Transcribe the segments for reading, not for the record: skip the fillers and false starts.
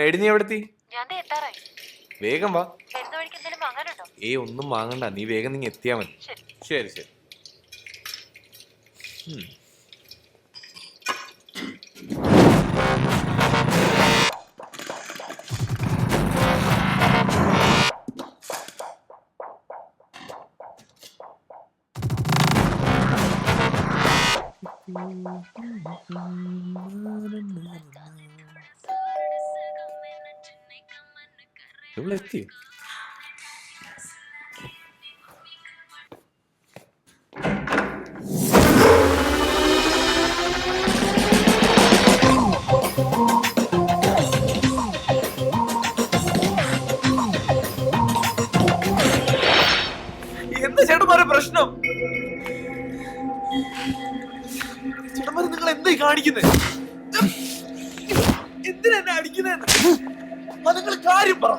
എടി നീ എവിടെത്തി? വേഗം വാ. ഒന്നും വാങ്ങണ്ട, നീ വേഗം നീ എത്തിയാ മതി. ശരി ശരി. എത്തി? എന്താ ചേട്ടന്മാരെ പ്രശ്നം? ചേട്ടന്മാര് നിങ്ങൾ എന്തായി കാണിക്കുന്നത്? എന്തിനാ എന്നെ അടിക്കുന്നത്? നിങ്ങൾ കാര്യം പറ.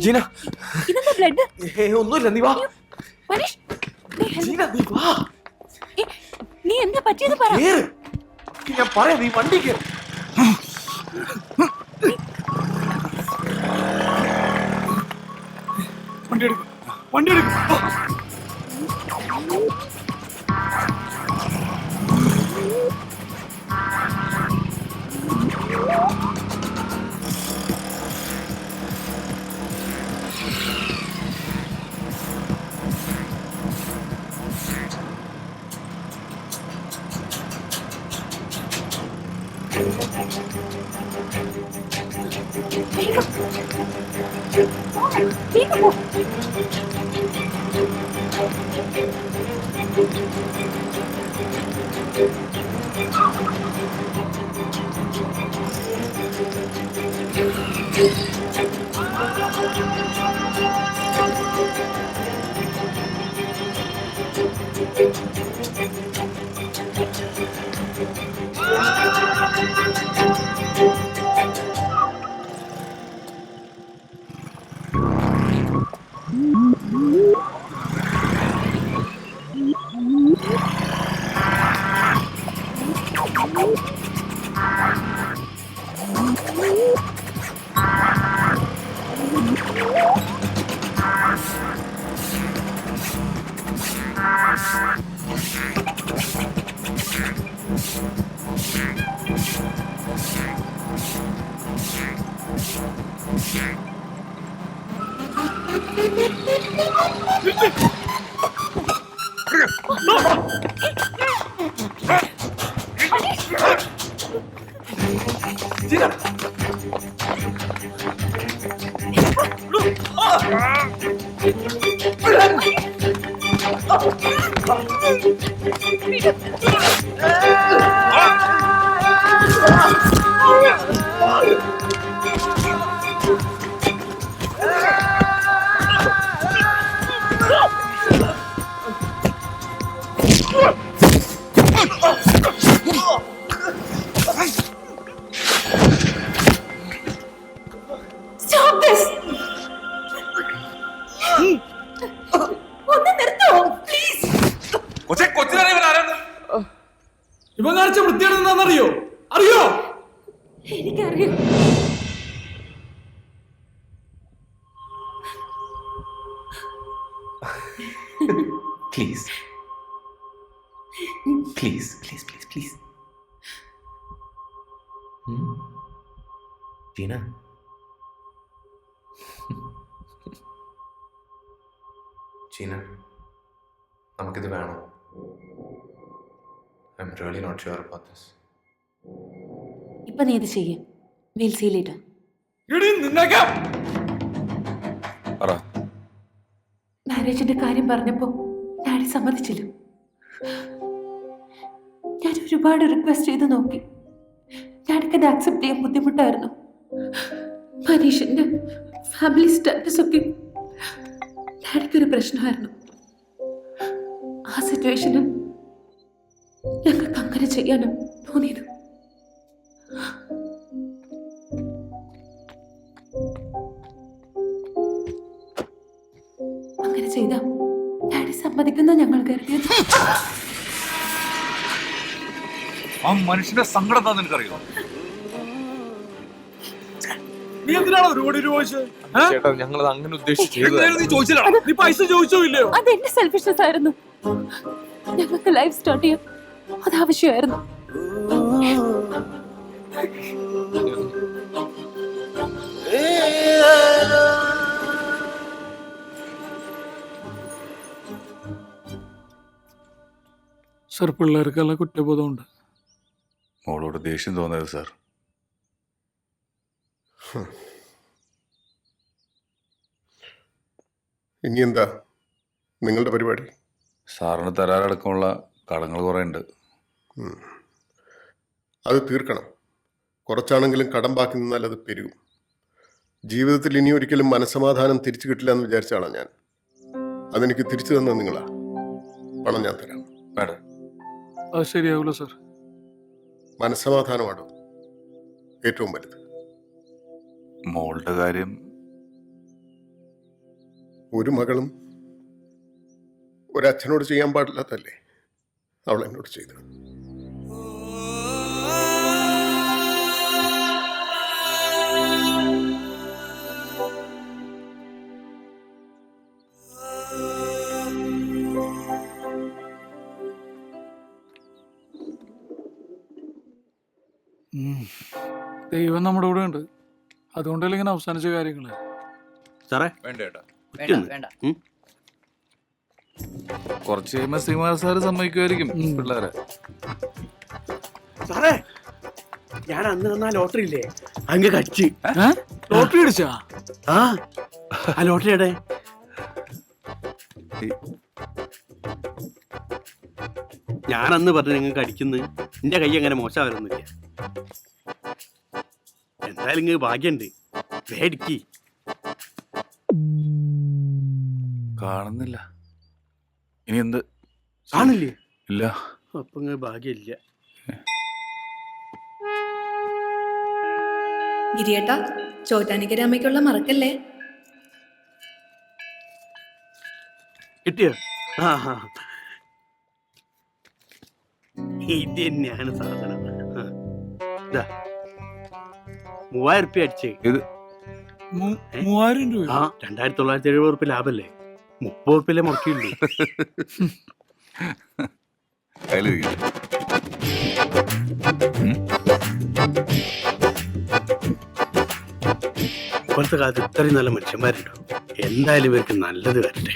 ജീന, ഒന്നുമില്ല, നീ വാ. ജീന, നീ വാ. നീ എന്താ പറ്റിയത് പറ. ഞാൻ പറയാം, നീ വണ്ടി കേറ്. വണ്ടി എടുക്കും. ടീന ചീന നമുക്കിത് വേണോ? I am really not sure about this. ഇപ്പൊ നീ ഇത് ചെയ്യേ. Will see later. മാരേജിന്റെ കാര്യം പറഞ്ഞപ്പോ ഡാഡി സമ്മതിച്ചില്ല. ഞാൻ ഒരുപാട് റിക്വസ്റ്റ് ചെയ്ത് നോക്കി. ഡാഡിക്ക് അത് ആക്സെപ്റ്റ് ചെയ്യാൻ ബുദ്ധിമുട്ടായിരുന്നു. മനീഷിന്റെ ഫാമിലി സ്റ്റാറ്റസ് ഒക്കെ ഡാഡിക്കൊരു പ്രശ്നമായിരുന്നു. ആ സിറ്റുവേഷന് ഞങ്ങൾക്ക് അങ്ങനെ ചെയ്യാനും തോന്നിയത്. അങ്ങനെ ചെയ്ത ഡാഡി സമ്മതിക്കുന്ന ഞങ്ങൾ കരുതിയത്. ആ മനുഷ്യന്റെ സങ്കടം എന്താ നിനക്കറിയോ? നീ എന്തിനാണ് ഒരു കോടി രൂപ ചേട്ടാ ഞങ്ങൾ അങ്ങനെ ഉദ്ദേശിച്ചു. നീ ചോദിച്ചില്ല, നീ പൈസ ചോദിച്ചോ ഇല്ലയോ? അത് എന്റെ സെൽഫിഷ്നെസ് ആയിരുന്നു. ഞങ്ങൾക്ക് ലൈഫ് സ്റ്റാർട്ട് ചെയ്യാൻ അത് ആവശ്യമായിരുന്നു. സാർ, പിള്ളേർക്കെല്ലാം കുറ്റബോധമുണ്ട്. മോളോട് ദേഷ്യം തോന്നരുത് സാർ. ഇനി എന്താ നിങ്ങളുടെ പരിപാടി? സാറിന് തരാറടക്കമുള്ള കടങ്ങൾ കുറേ ഉണ്ട്. അത് തീർക്കണം. കുറച്ചാണെങ്കിലും കടം ബാക്കി നിന്നാൽ അത് പെരുകും. ജീവിതത്തിൽ ഇനി ഒരിക്കലും മനസ്സമാധാനം തിരിച്ചു കിട്ടില്ല എന്ന് വിചാരിച്ച ആളാണ് ഞാൻ. അതെനിക്ക് തിരിച്ചു തന്നത് നിങ്ങളാ. പണം ഞാൻ തരാം. മാഡം, അത് ശരിയാവില്ല സാർ. മനസ്സമാധാനമാണോ ഏറ്റവും വലുത്. മോളുടെ കാര്യം ഒരു മകളും ഒരച്ഛനോട് ചെയ്യാൻ പാടില്ലാത്തല്ലേ അവൾ എന്നോട് ചെയ്തത്. ദൈവം നമ്മുടെ കൂടെ ഉണ്ട്. അതുകൊണ്ടല്ലേ ഇങ്ങനെ അവസാനിച്ച കാര്യങ്ങള്. സാറേ വേണ്ട ചേട്ടാ. കുറച്ച് കഴിയുമ്പോ ശ്രീമാൻ സാറ് സമ്മതിക്കുമായിരിക്കും പിള്ളേരെ. സാറേ, ഞാൻ അന്ന് തന്ന ലോട്ടറി ഇല്ലേ, അങ്ങ് കടിച്ച്. ലോട്ടറി അടിച്ചാ? ആ ലോട്ടറിയുടെ ഞാൻ അന്ന് പറഞ്ഞു നിങ്ങൾക്ക് അടിക്കുന്നത്. എന്റെ കൈ അങ്ങനെ മോശമാവരൊന്നുമില്ല. എന്തായാലും ഇങ്ങ് ഭാഗ്യണ്ട്. വേടിക്ക്. കാണുന്നില്ല. ഇനി എന്ത് കാണില്ലേ? ഇല്ല. അപ്പൊ ഇങ്ങ് ഭാഗ്യമില്ല. ഗിരിയേട്ടാ, ചോറ്റാനിക്കരാമയ്ക്കുള്ള മറക്കല്ലേ. കിട്ടിയോ? ഇത് തന്നെയാണ് സാധനം. 3000 റുപ്യ അടിച്ചേ. ഇത് 3000 രൂപ? 2970 റുപ്യ ലാഭല്ലേ. 30 റുപ്യല്ലേ മുടക്കിയുള്ളൂ. ഇപ്പോഴത്തെ കാലത്ത് ഇത്രയും നല്ല മനുഷ്യന്മാരുണ്ടോ? എന്തായാലും ഇവർക്ക് നല്ലത് വരട്ടെ.